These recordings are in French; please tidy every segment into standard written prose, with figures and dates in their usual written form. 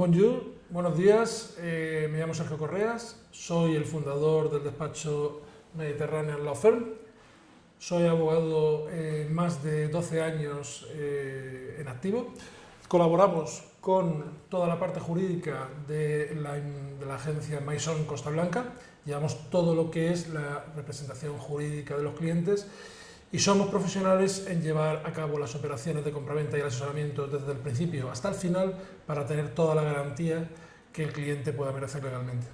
Bonjour, buenos días, me llamo Sergio Correas, soy el fundador del despacho Mediterranean Law Firm, soy abogado más de 12 años en activo, colaboramos con toda la parte jurídica de la agencia Maison Costa Blanca, llevamos todo lo que es la representación jurídica de los clientes y somos profesionales en llevar a cabo las operaciones de compraventa y el asesoramiento desde el principio hasta el final para tener toda la garantía que el cliente pueda merecer legalmente.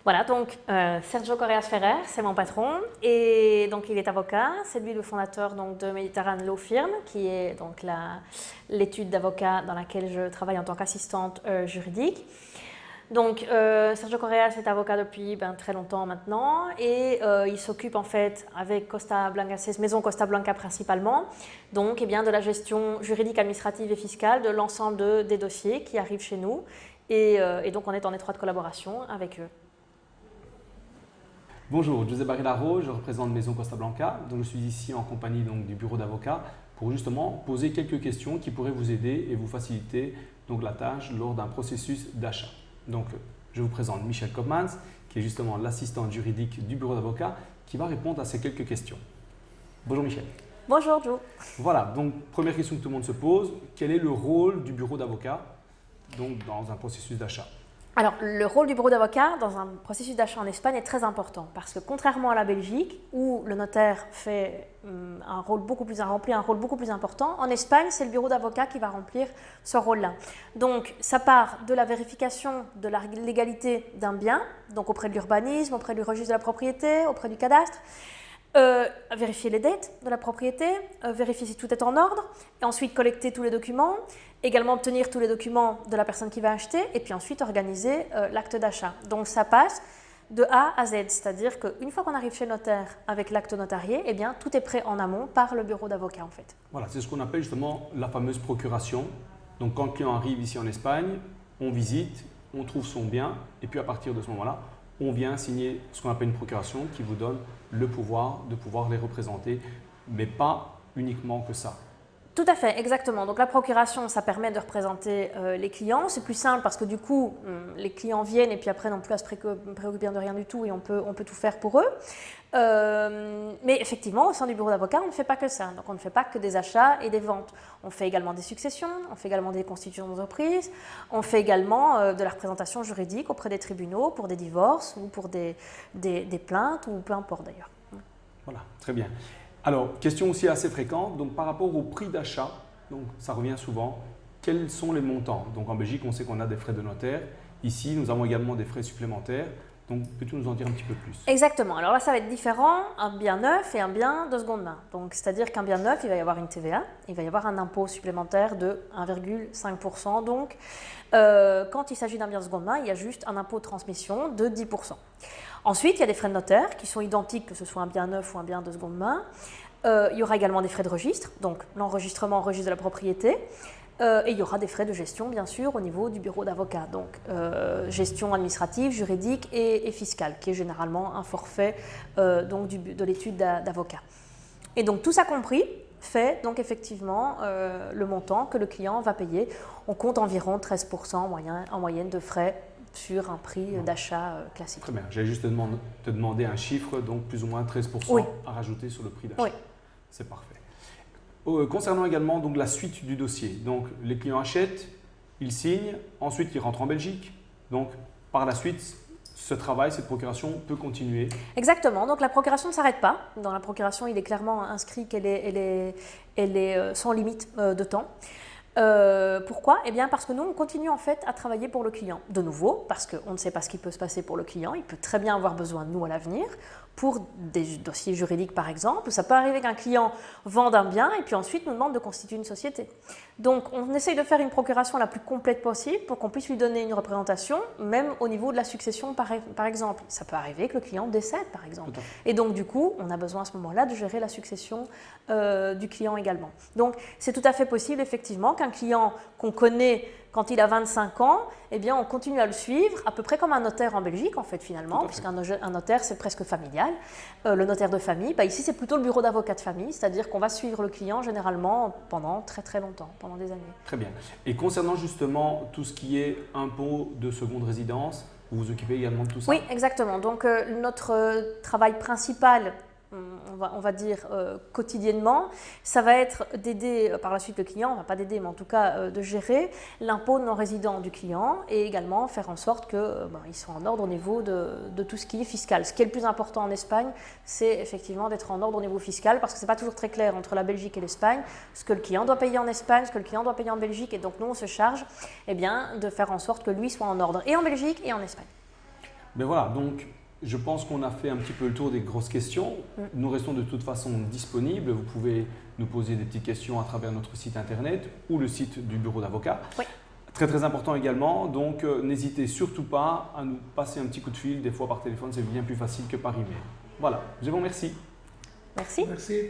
Voilà, donc Sergio Correas Ferrer, c'est mon patron et donc il est avocat, c'est lui le fondateur donc, de Mediterranean Law Firm qui est donc l'étude d'avocat dans laquelle je travaille en tant qu'assistante juridique. Donc Sergio Correas est avocat depuis très longtemps maintenant et il s'occupe en fait avec Costa Blanca, c'est maison Costa Blanca principalement, donc de la gestion juridique, administrative et fiscale de l'ensemble des dossiers qui arrivent chez nous et donc on est en étroite collaboration avec eux. Bonjour, José Barrilaro, je représente Maison Costa Blanca, donc je suis ici en compagnie donc, du bureau d'avocat pour justement poser quelques questions qui pourraient vous aider et vous faciliter donc, la tâche lors d'un processus d'achat. Donc je vous présente Michel Kopmans, qui est justement l'assistante juridique du bureau d'avocat, qui va répondre à ces quelques questions. Bonjour Michel. Bonjour Joe. Voilà, donc première question que tout le monde se pose, quel est le rôle du bureau d'avocat donc, dans un processus d'achat ? Alors, le rôle du bureau d'avocat dans un processus d'achat en Espagne est très important parce que contrairement à la Belgique où le notaire fait remplit un rôle beaucoup plus important, en Espagne, c'est le bureau d'avocat qui va remplir ce rôle-là. Donc, ça part de la vérification de la légalité d'un bien, donc auprès de l'urbanisme, auprès du registre de la propriété, auprès du cadastre, vérifier les dettes de la propriété, vérifier si tout est en ordre, et ensuite collecter tous les documents, également obtenir tous les documents de la personne qui va acheter, et puis ensuite organiser l'acte d'achat. Donc ça passe de A à Z, c'est-à-dire qu'une fois qu'on arrive chez le notaire avec l'acte notarié, eh bien, tout est prêt en amont par le bureau d'avocat en fait. Voilà, c'est ce qu'on appelle justement la fameuse procuration. Donc quand le client arrive ici en Espagne, on visite, on trouve son bien, et puis à partir de ce moment-là, on vient signer ce qu'on appelle une procuration qui vous donne le pouvoir de pouvoir les représenter, mais pas uniquement que ça. Tout à fait, exactement. Donc la procuration, ça permet de représenter les clients. C'est plus simple parce que du coup, les clients viennent et puis après n'ont plus à se préoccuper de rien du tout et on peut tout faire pour eux. Mais effectivement, au sein du bureau d'avocat, on ne fait pas que ça. Donc on ne fait pas que des achats et des ventes. On fait également des successions, on fait également des constitutions d'entreprise, on fait également de la représentation juridique auprès des tribunaux pour des divorces ou pour des plaintes ou peu importe d'ailleurs. Voilà, très bien. Alors, question aussi assez fréquente, donc par rapport au prix d'achat, donc ça revient souvent, quels sont les montants? Donc en Belgique, on sait qu'on a des frais de notaire. Ici, nous avons également des frais supplémentaires. Donc, peux-tu nous en dire un petit peu plus? Exactement. Alors là, ça va être différent, un bien neuf et un bien de seconde main. Donc, c'est-à-dire qu'un bien neuf, il va y avoir une TVA, il va y avoir un impôt supplémentaire de 1,5%. Donc, quand il s'agit d'un bien de seconde main, il y a juste un impôt de transmission de 10%. Ensuite, il y a des frais de notaire qui sont identiques, que ce soit un bien neuf ou un bien de seconde main. Il y aura également des frais de registre, donc l'enregistrement au registre de la propriété. Et il y aura des frais de gestion, bien sûr, au niveau du bureau d'avocat. Donc, gestion administrative, juridique et fiscale, qui est généralement un forfait donc de l'étude d'avocat. Et donc, tout ça compris fait donc effectivement le montant que le client va payer. On compte environ 13% en moyenne de frais sur un prix d'achat classique. Très bien. J'allais juste te demander un chiffre, donc plus ou moins 13% oui. à rajouter sur le prix d'achat. Oui. C'est parfait. Concernant également donc, la suite du dossier, donc les clients achètent, ils signent, ensuite ils rentrent en Belgique. Donc par la suite, ce travail, cette procuration peut continuer. Exactement, donc la procuration ne s'arrête pas. Dans la procuration, il est clairement inscrit qu'elle est sans limite de temps. Pourquoi? Eh bien parce que nous, on continue en fait à travailler pour le client. De nouveau, parce qu'on ne sait pas ce qui peut se passer pour le client. Il peut très bien avoir besoin de nous à l'avenir pour des dossiers juridiques par exemple. Ça peut arriver qu'un client vende un bien et puis ensuite nous demande de constituer une société. Donc on essaye de faire une procuration la plus complète possible pour qu'on puisse lui donner une représentation, même au niveau de la succession par exemple. Ça peut arriver que le client décède par exemple. Et donc du coup, on a besoin à ce moment-là de gérer la succession du client également. Donc c'est tout à fait possible effectivement qu'un client qu'on connaît Quand il a 25 ans, eh bien, on continue à le suivre, à peu près comme un notaire en Belgique, en fait, finalement, puisqu'un notaire, c'est presque familial. Le notaire de famille, ici, c'est plutôt le bureau d'avocat de famille, c'est-à-dire qu'on va suivre le client généralement pendant très très longtemps, pendant des années. Très bien. Et concernant justement tout ce qui est impôt de seconde résidence, vous vous occupez également de tout ça? Oui, exactement. Donc, notre travail principal, on va dire quotidiennement, ça va être d'aider par la suite le client, enfin pas d'aider, mais en tout cas de gérer l'impôt non résident du client et également faire en sorte qu'ils soient en ordre au niveau de tout ce qui est fiscal. Ce qui est le plus important en Espagne, c'est effectivement d'être en ordre au niveau fiscal parce que ce n'est pas toujours très clair entre la Belgique et l'Espagne, ce que le client doit payer en Espagne, ce que le client doit payer en Belgique, et donc nous on se charge de faire en sorte que lui soit en ordre et en Belgique et en Espagne. Mais voilà, donc je pense qu'on a fait un petit peu le tour des grosses questions. Nous restons de toute façon disponibles. Vous pouvez nous poser des petites questions à travers notre site internet ou le site du bureau d'avocat. Oui. Très très important également, donc n'hésitez surtout pas à nous passer un petit coup de fil. Des fois par téléphone, c'est bien plus facile que par email. Voilà, je vous remercie. Merci. Merci.